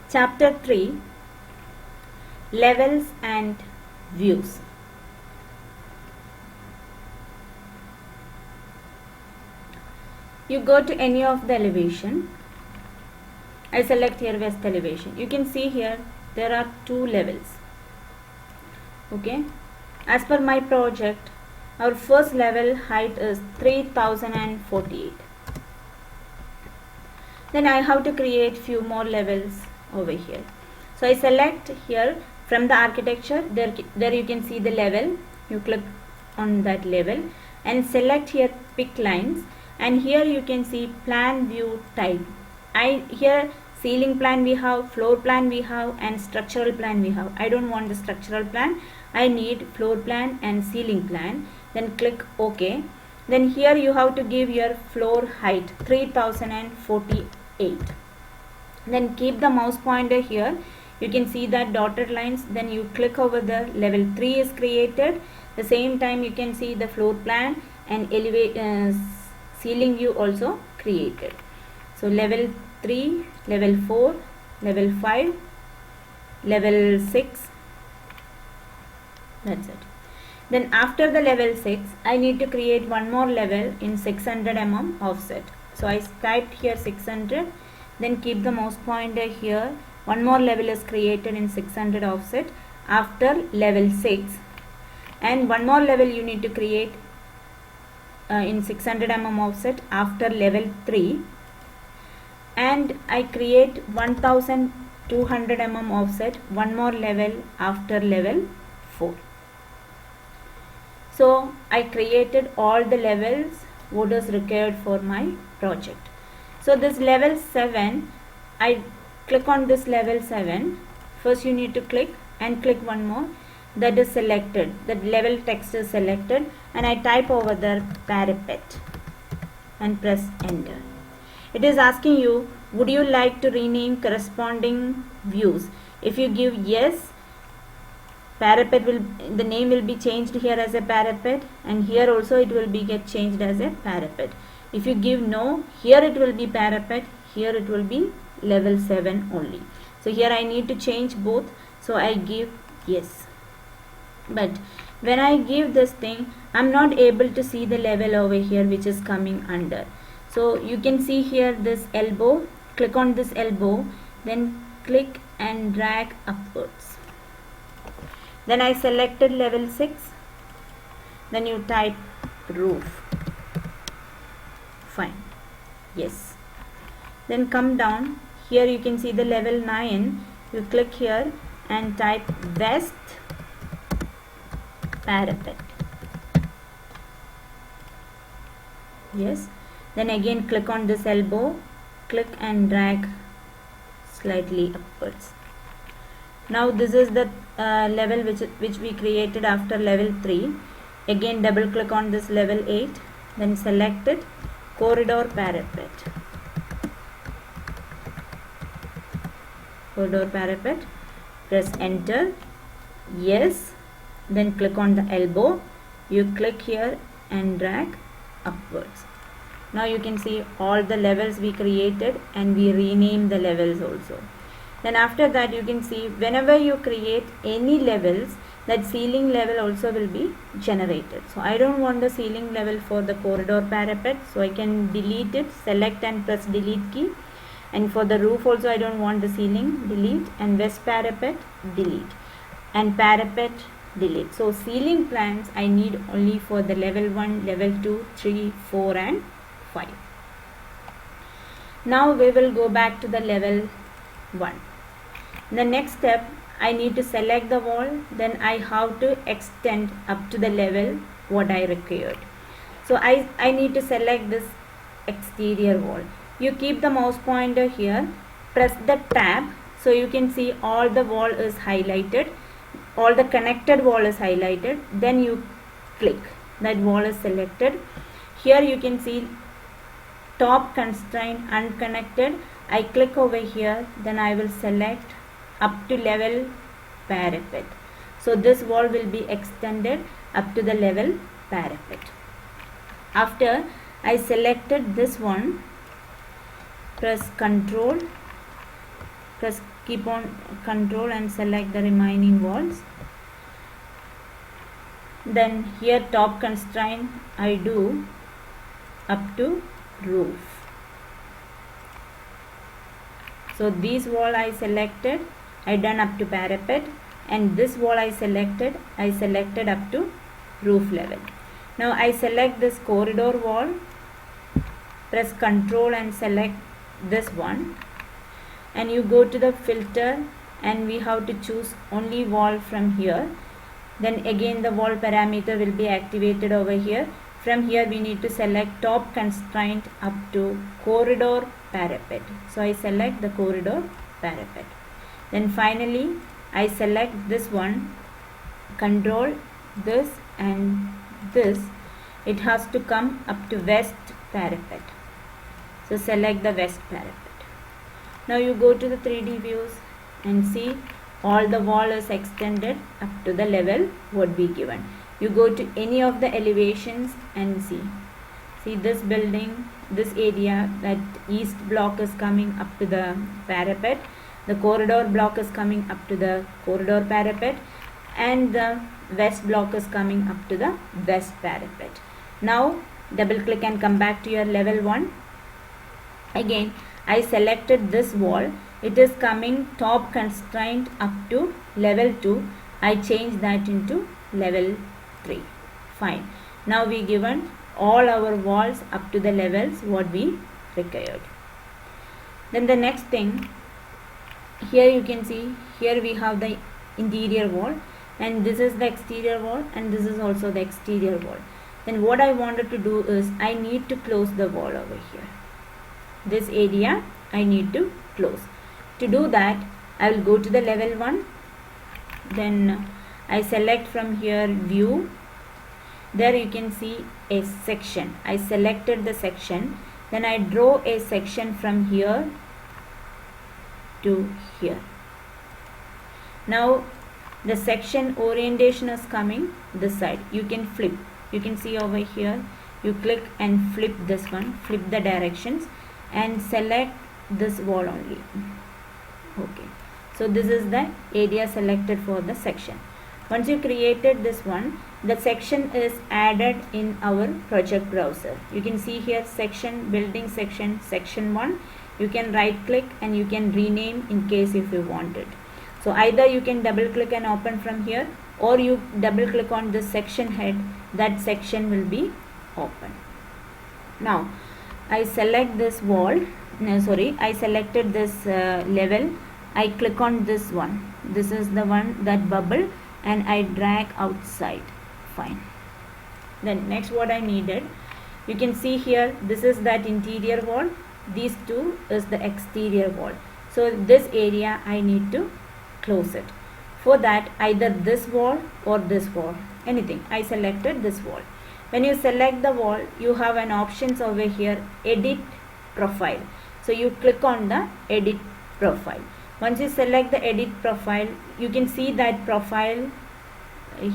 Chapter 3, Levels and Views. You go to any of the elevation. I select here west elevation. You can see here there are two levels. Okay, as per my project, our first level height is 3048. Then I have to create few more levels over here. So I select here from the architecture, there you can see the level. You click on that level and select here pick lines, and here you can see plan view type. Here ceiling plan we have, floor plan we have, and structural plan we have. I don't want the structural plan, I need floor plan and ceiling plan. Then click OK. Then here you have to give your floor height 3048. Then keep the mouse pointer here. You can see that dotted lines. Then you click over the level 3 is created. The same time you can see the floor plan and ceiling view also created. So level 3, level 4, level 5, level 6. That's it. Then after the level 6, I need to create one more level in 600 mm offset. So I typed here 600. Then keep the mouse pointer here. One more level is created in 600 offset after level 6. And one more level you need to create in 600 mm offset after level 3. And I create 1200 mm offset, one more level after level 4. So I created all the levels what is required for my project. So this level 7, I click on this level 7. First you need to click and click one more. That is selected. The level text is selected, and I type over there parapet and press enter. It is asking you, would you like to rename corresponding views? If you give yes, parapet the name will be changed here as a parapet, and here also it will be get changed as a parapet. If you give no, here it will be parapet, here it will be level 7 only. So here I need to change both, so I give yes. But when I give this thing, I'm not able to see the level over here which is coming under. So you can see here this elbow. Click on this elbow, then click and drag upwards. Then I selected level 6. Then you type roof. Fine. Yes. Then come down. Here you can see the level 9. You click here and type west parapet. Yes. Then again click on this elbow. Click and drag slightly upwards. Now this is the level which we created after level 3. Again double click on this level 8. Then select it, corridor parapet. Corridor parapet. Press enter. Yes. Then click on the elbow. You click here and drag upwards. Now you can see all the levels we created, and we rename the levels also. Then after that you can see whenever you create any levels, that ceiling level also will be generated. So I don't want the ceiling level for the corridor parapet, so I can delete it, select and press delete key. And for the roof also I don't want the ceiling, delete, and west parapet, delete, and parapet, delete. So ceiling plans I need only for the level 1, level 2, 3, 4 and 5. Now we will go back to the level 1. The next step, I need to select the wall, then I have to extend up to the level what I required. So I need to select this exterior wall. You keep the mouse pointer here, press the tab, so you can see all the wall is highlighted, all the connected wall is highlighted. Then you click, that wall is selected. Here you can see top constraint unconnected. I click over here, then I will select up to level parapet. So this wall will be extended up to the level parapet. After I selected this one, press Ctrl press keep on control and select the remaining walls. Then here top constraint I do up to roof. So this wall I selected, I done up to parapet, and this wall I selected up to roof level. Now I select this corridor wall, press control and select this one, and you go to the filter and we have to choose only wall from here. Then again the wall parameter will be activated over here. From here we need to select top constraint up to corridor parapet. So I select the corridor parapet. Then finally I select this one, control this and this. It has to come up to west parapet. So select the west parapet. Now you go to the 3D views and see all the wall is extended up to the level what we given. You go to any of the elevations and see this building, this area, that east block is coming up to the parapet, the corridor block is coming up to the corridor parapet, and the west block is coming up to the west parapet. Now double click and come back to your level 1. Again I selected this wall, it is coming top constraint up to level 2. I change that into level 3. Fine. Now we given all our walls up to the levels what we required. Then the next thing, here you can see, here we have the interior wall, and this is the exterior wall, and this is also the exterior wall. Then what I wanted to do is I need to close the wall over here. This area I need to close. To do that I will go to the level 1, then I select from here view. There you can see a section. I selected the section, then I draw a section from here to here. Now the section orientation is coming this side. You can flip, you can see over here, you click and flip this one, flip the directions and select this wall only. Okay, so this is the area selected for the section. Once you created this one, the section is added in our project browser. You can see here section, building section, section 1. You can right click and you can rename in case if you want it. So either you can double click and open from here, or you double click on this section head, that section will be open. Now I select this wall, I selected this level. I click on this one, this is the one, that bubble, and I drag outside. Fine. Then next what I needed, you can see here, this is that interior wall, these two is the exterior wall. So this area I need to close it. For that either this wall or this wall, anything. I selected this wall. When you select the wall, you have an options over here, edit profile. So you click on the edit profile. Once you select the edit profile, you can see that profile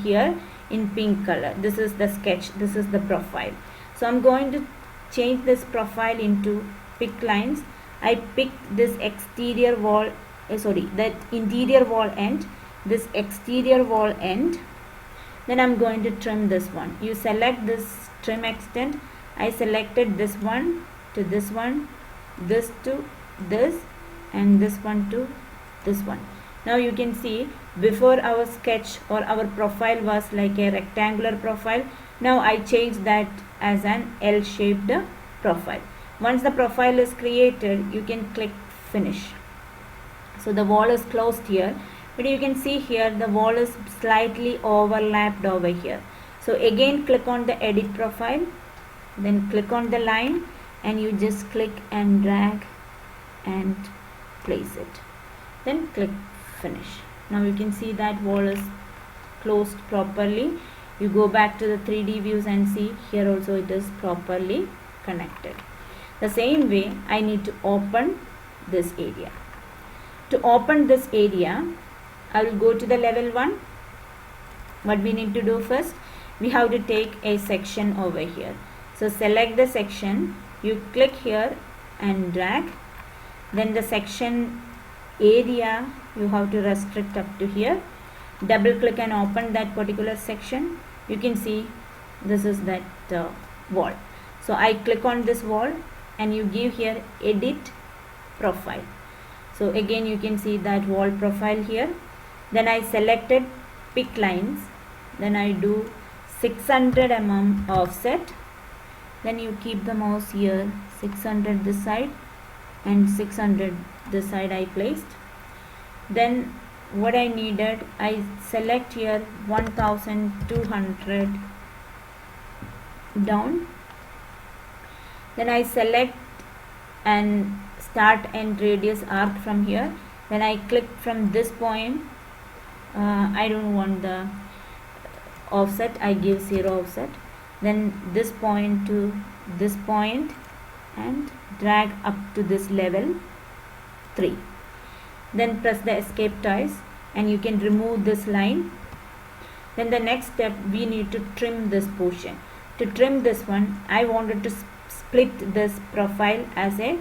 here in pink color. This is the sketch, this is the profile. So I'm going to change this profile into pick lines. I pick this exterior wall, that interior wall end, this exterior wall end. Then I'm going to trim this one. You select this trim extent. I selected this one to this one, this to this, and this one to this one. Now you can see before our sketch or our profile was like a rectangular profile. Now I changed that as an L-shaped profile. Once the profile is created, you can click finish. So the wall is closed here, but you can see here the wall is slightly overlapped over here. So again click on the edit profile, then click on the line, and you just click and drag and place it, then click finish. Now you can see that wall is closed properly. You go back to the 3D views and see here also it is properly connected. The same way I need to open this area. To open this area, I will go to the level 1. What we need to do first, we have to take a section over here. So select the section, you click here and drag, then the section area you have to restrict up to here. Double click and open that particular section. You can see this is that wall. So I click on this wall and you give here edit profile. So again you can see that wall profile here. Then I selected pick lines, then I do 600 mm offset. Then you keep the mouse here, 600 this side and 600 this side I placed. Then what I needed, I select here 1200 down. Then I select and start and radius arc from here. Then I click from this point. I don't want the offset, I give 0 offset. Then this point to this point and drag up to this level 3. Then press the escape twice and you can remove this line. Then the next step, we need to trim this portion. To trim this one, I wanted to split this profile as a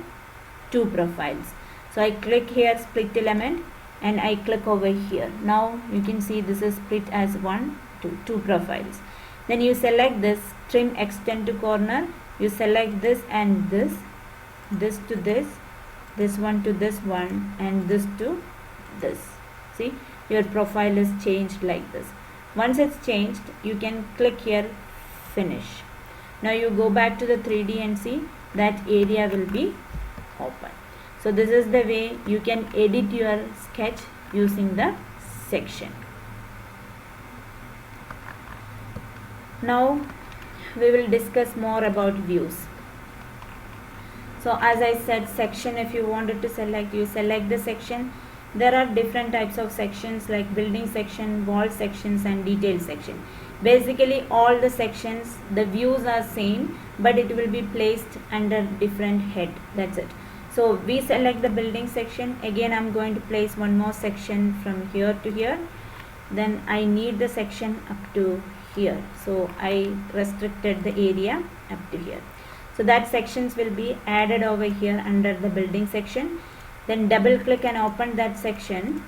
2 profiles. So I click here split element and I click over here. Now you can see this is split as 2 profiles. Then you select this trim extend to corner. You select this and this to this one to this one, and this to this. See, your profile is changed like this. Once it's changed, you can click here finish. Now you go back to the 3D and see that area will be open. So this is the way you can edit your sketch using the section. Now we will discuss more about views. So as I said, section, if you wanted to select, you select the section. There are different types of sections like building section, wall sections and detail section. Basically all the sections, the views are same, but it will be placed under different head. That's it. So we select the building section. Again I'm going to place one more section from here to here. Then I need the section up to here. So I restricted the area up to here. So that sections will be added over here under the building section. Then double click and open that section.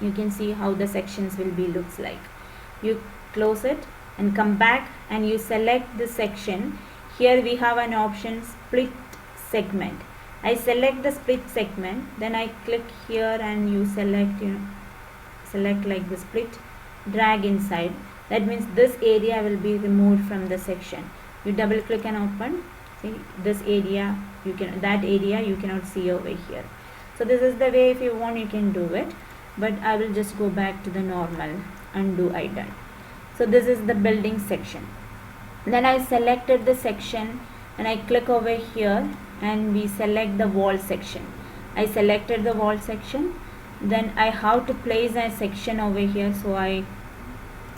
You can see how the sections will be looks like. You close it and come back and you select the section. Here we have an option split segment. I select the split segment, then I click here and you select, select like the split, drag inside. That means this area will be removed from the section. You double click and open. See, this area that area you cannot see over here. So this is the way, if you want you can do it, but I will just go back to the normal, undo, I done. So this is the building section. Then I selected the section and I click over here and we select the wall section. I selected the wall section. Then I have to place a section over here, so I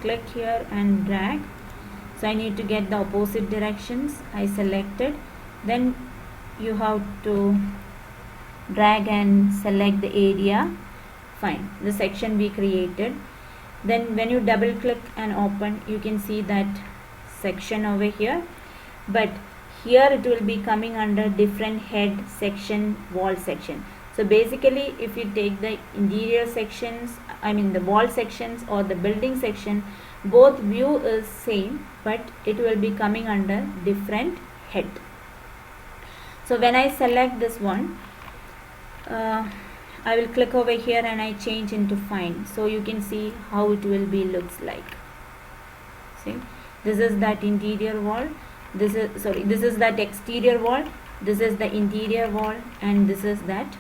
click here and drag. So I need to get the opposite directions. I selected. Then you have to drag and select the area. Fine, the section we created. Then when you double click and open, you can see that section over here, but here it will be coming under different head section, wall section. So basically if you take the interior sections, the wall sections or the building section, both view is same, but it will be coming under different head. So when I select this one, I will click over here and I change into fine. So you can see how it will be looks like. See, this is that interior wall. This is that exterior wall. This is the interior wall, and this is that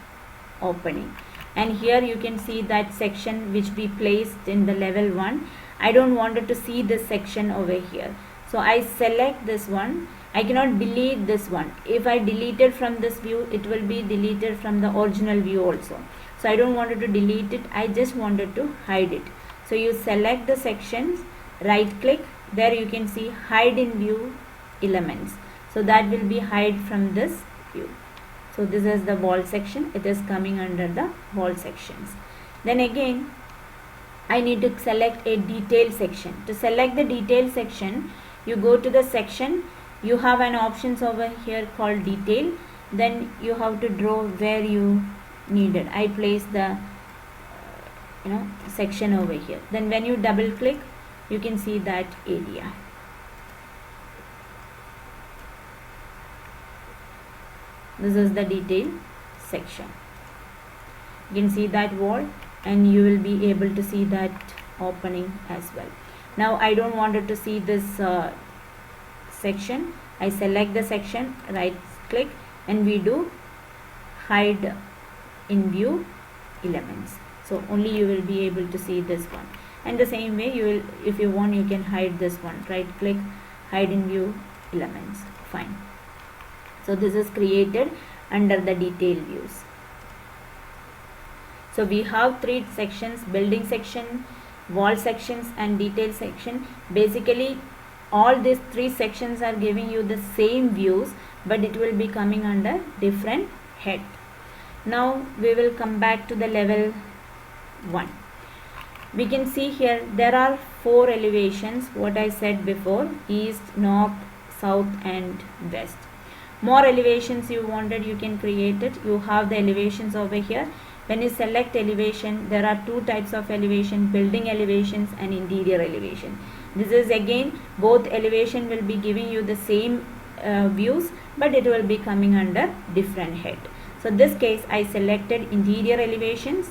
opening. And here you can see that section which we placed in the level 1. I don't want to see this section over here. So I select this one. I cannot delete this one. If I delete it from this view, it will be deleted from the original view also. So I don't want to delete it. I just wanted to hide it. So you select the sections, right click. There you can see hide in view elements. So that will be hide from this view. So this is the wall section. It is coming under the wall sections. Then again, I need to select a detail section. To select the detail section, you go to the section. You have an options over here called detail. Then you have to draw where you needed. I place the section over here. Then when you double click, you can see that area. This is the detail section. You can see that wall, and you will be able to see that opening as well. Now I don't want to see this section. I select the section, right click, and we do hide in view elements. So only you will be able to see this one. And the same way, you will, if you want, you can hide this one. Right click, hide in view elements. Fine. So this is created under the detail views. So we have three sections: building section, wall sections, and detail section. Basically all these three sections are giving you the same views, but it will be coming under different head. Now we will come back to the level 1. We can see here there are 4 elevations, what I said before: east, north, south and west. More elevations you wanted, you can create it. You have the elevations over here. When you select elevation, there are 2 types of elevation: building elevations and interior elevation. This is again, both elevation will be giving you the same views, but it will be coming under different head. So in this case I selected interior elevations,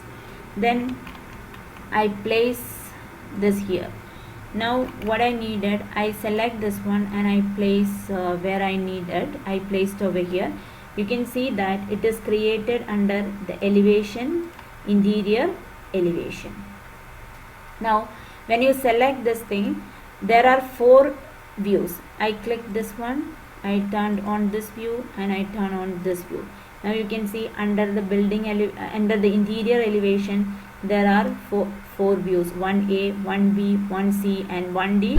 then I place this here. Now what I needed, I select this one and I place where I needed. I placed over here. You can see that it is created under the elevation, interior elevation. Now when you select this thing, there are 4 views. I click this one, I turned on this view, and I turn on this view. Now you can see under the building under the interior elevation, there are four views: 1A, 1B, 1C and 1D.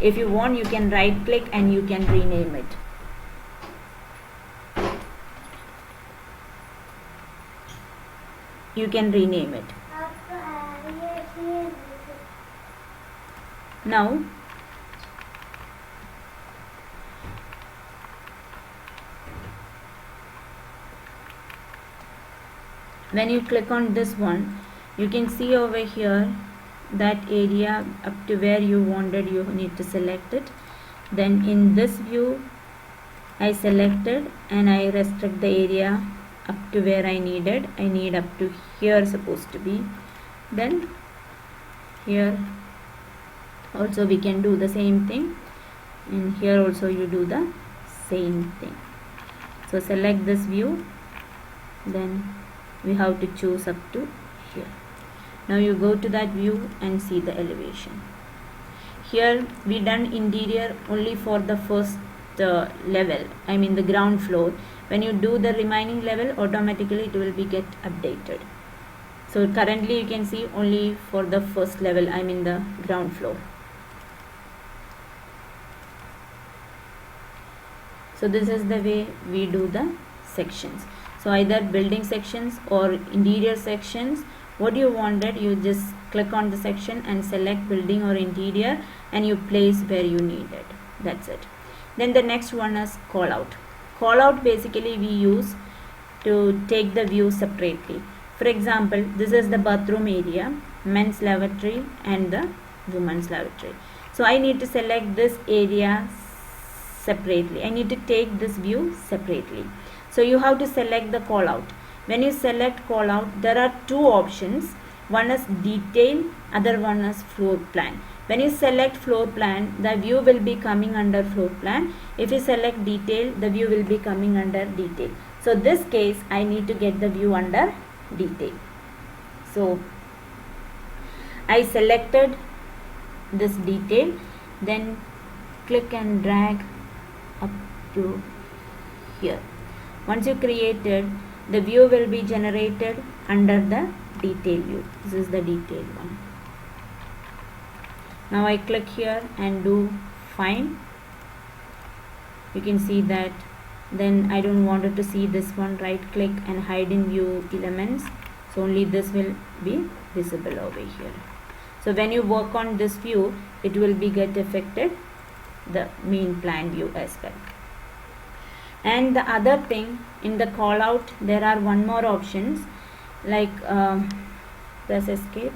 If you want, you can right click and you can rename it. You can rename it. Now when you click on this one, you can see over here that area up to where you wanted. You need to select it. Then in this view I selected and I restrict the area up to where I needed. I need up to here supposed to be. Then here also we can do the same thing, and here also you do the same thing. So select this view, then we have to choose up to here. Now you go to that view and see the elevation. Here we done interior only for the first level, I mean the ground floor. When you do the remaining level, automatically it will be get updated. So currently you can see only for the first level, I mean the ground floor. So this is the way we do the sections. So either building sections or interior sections, what you wanted, you just click on the section and select building or interior and you place where you need it. That's it. Then the next one is call out. Call out basically we use to take the view separately. For example, this is the bathroom area, men's lavatory and the women's lavatory. So I need to select this area separately. I need to take this view separately. So you have to select the call out. When you select call out, there are 2 options. One is detail, other one is floor plan. When you select floor plan, the view will be coming under floor plan. If you select detail, the view will be coming under detail. So this case, I need to get the view under detail. So I selected this detail, then click and drag up to here. Once you created, the view will be generated under the detail view. This is the detail one. Now I click here and do find. You can see that. Then I don't want it to see this one. Right click and hide in view elements. So only this will be visible over here. So when you work on this view, it will be get affected the main plan view as well. And the other thing, in the call out there are one more options. like press escape.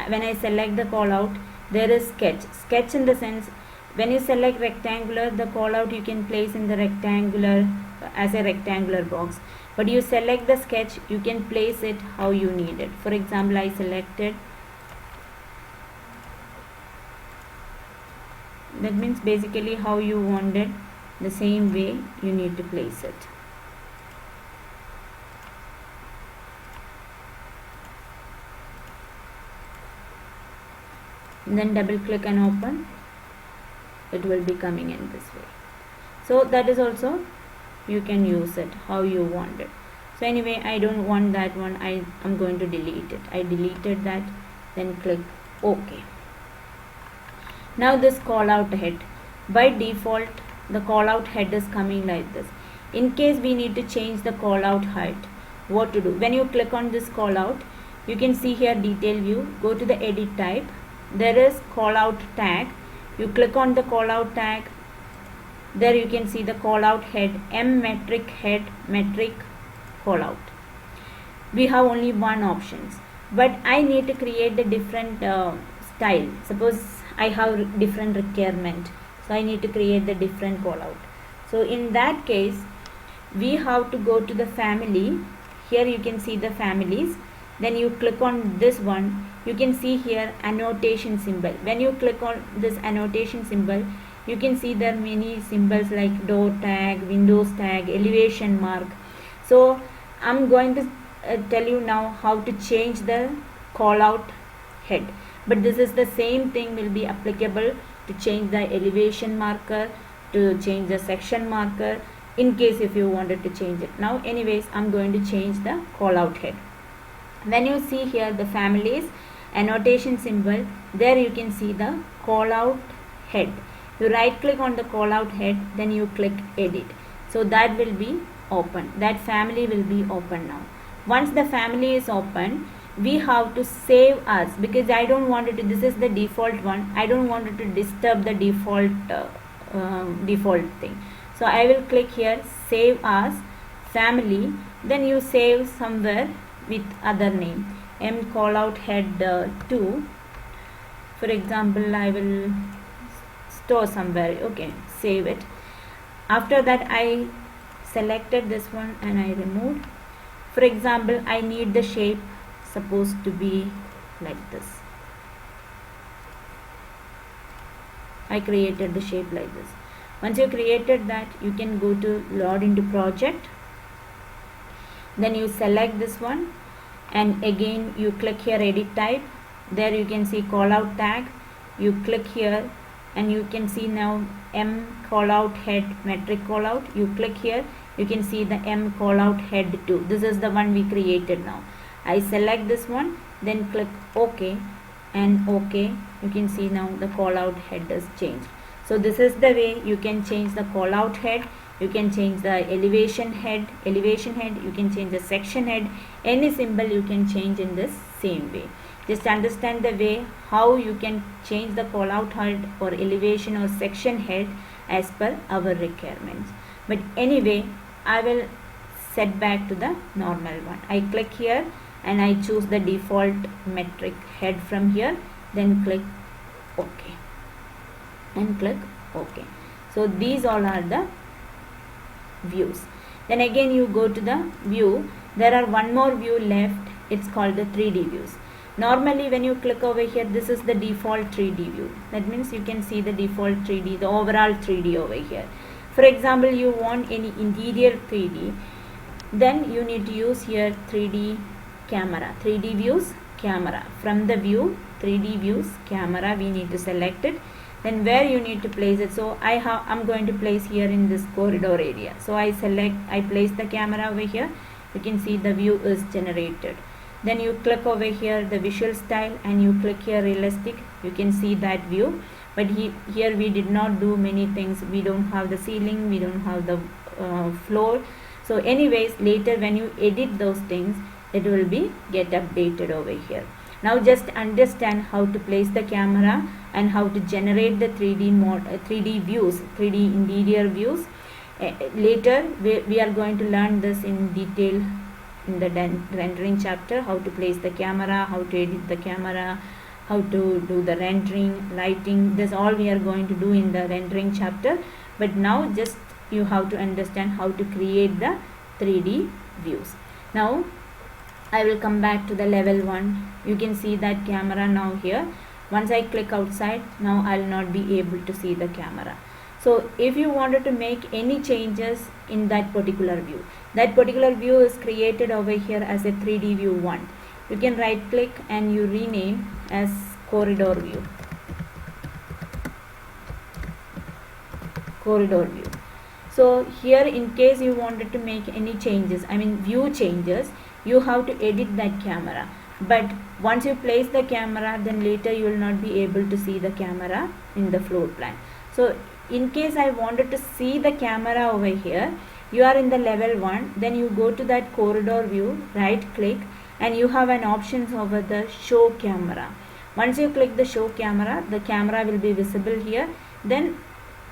When I select the call out, there is sketch in the sense, when you select rectangular, the call out you can place in the rectangular as a rectangular box, but you select the sketch, you can place it how you need it. For example, I selected, that means basically how you want it, the same way you need to place it. Then double click and open, it will be coming in this way. So that is also, you can use it how you want it. So anyway, I don't want that one, I am going to delete it. I deleted that, then click OK. Now this call out head, by default the call out head is coming like this. In case we need to change the call out height, what to do? When you click on this call out, you can see here detail view, go to the edit type, there is call out tag, you click on the call out tag, there you can see the call out head, M metric head metric call out. We have only one options, but I need to create the different style. Suppose I have different requirement, so I need to create the different call out. So in that case, we have to go to the family. Here you can see the families, then you click on this one, you can see here annotation symbol. When you click on this annotation symbol, you can see there are many symbols like door tag, windows tag, elevation mark. So I'm going to tell you now how to change the call out head, but this is the same thing will be applicable to change the elevation marker, to change the section marker, in case if you wanted to change it. Now anyways, I'm going to change the call out head. When you see here the families annotation symbol, there you can see the call out head. You right click on the call out head, then you click edit, so that will be open, that family will be open. Now once the family is open, we have to save as, because I don't want it to, this is the default one, I don't want it to disturb the default default thing. So I will click here save as family, then you save somewhere with other name, M call out head 2, for example. I will store somewhere, okay, save it. After that I selected this one and I removed. For example, I need the shape supposed to be like this. I created the shape like this. Once you created that, you can go to load into project, then you select this one, and again you click here edit type, there you can see call out tag, you click here and you can see now M call out head metric call out, you click here, you can see the M call out head 2, this is the one we created. Now I select this one, then click OK, and OK, you can see now the call out head is changed. So this is the way you can change the call out head. You can change the elevation head, you can change the section head, any symbol you can change in this same way. Just understand the way how you can change the call out head or elevation or section head as per our requirements. But anyway, I will set back to the normal one. I click here and I choose the default metric head from here, then click OK and click OK. So these all are the views. Then again you go to the view, there are one more view left, it's called the 3D views. Normally when you click over here, this is the default 3D view, that means you can see the default 3D, the overall 3D over here. For example, you want any interior 3D, then you need to use here 3D camera, 3D views camera. From the view 3D views camera, we need to select it, then where you need to place it. So I'm going to place here in this corridor area, so I place the camera over here, you can see the view is generated. Then you click over here the visual style and you click here realistic, you can see that view. But here we did not do many things, we don't have the ceiling, we don't have the floor. So anyways, later when you edit those things, it will be get updated over here. Now just understand how to place the camera and how to generate the 3D views, 3D interior views. Later we are going to learn this in detail in the rendering chapter, how to place the camera, how to edit the camera, how to do the rendering, lighting. This all we are going to do in the rendering chapter. But now just you have to understand how to create the 3D views. Now I will come back to the level 1. You can see that camera now here. Once I click outside, now I will not be able to see the camera. So if you wanted to make any changes in that particular view, that particular view is created over here as a 3D view 1. You can right click and you rename as corridor view. Corridor view. So here, in case you wanted to make any changes, I mean view changes, you have to edit that camera. But once you place the camera, then later you will not be able to see the camera in the floor plan. So in case I wanted to see the camera over here, you are in the level 1, then you go to that corridor view, right click, and you have an option over the show camera. Once you click the show camera, the camera will be visible here. Then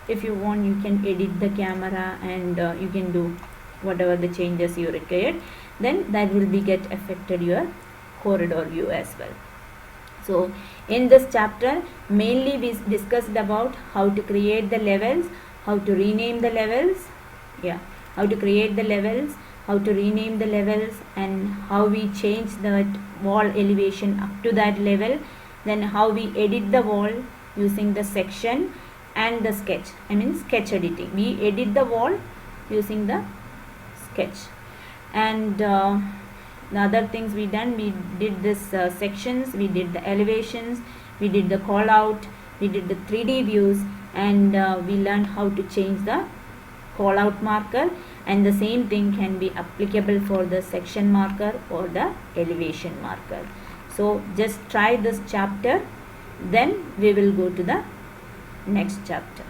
if you want, you can edit the camera and you can do whatever the changes you required. Then that will be get affected your corridor view as well. So in this chapter, mainly we discussed about how to create the levels, how to rename the levels, how to create the levels, how to rename the levels, and how we change that wall elevation up to that level. Then how we edit the wall using the section and the sketch, I mean sketch editing. We edit the wall using the sketch. And the other things we done, we did this sections, we did the elevations, we did the call out, we did the 3D views, and we learned how to change the call out marker, and the same thing can be applicable for the section marker or the elevation marker. So just try this chapter, then we will go to the next chapter.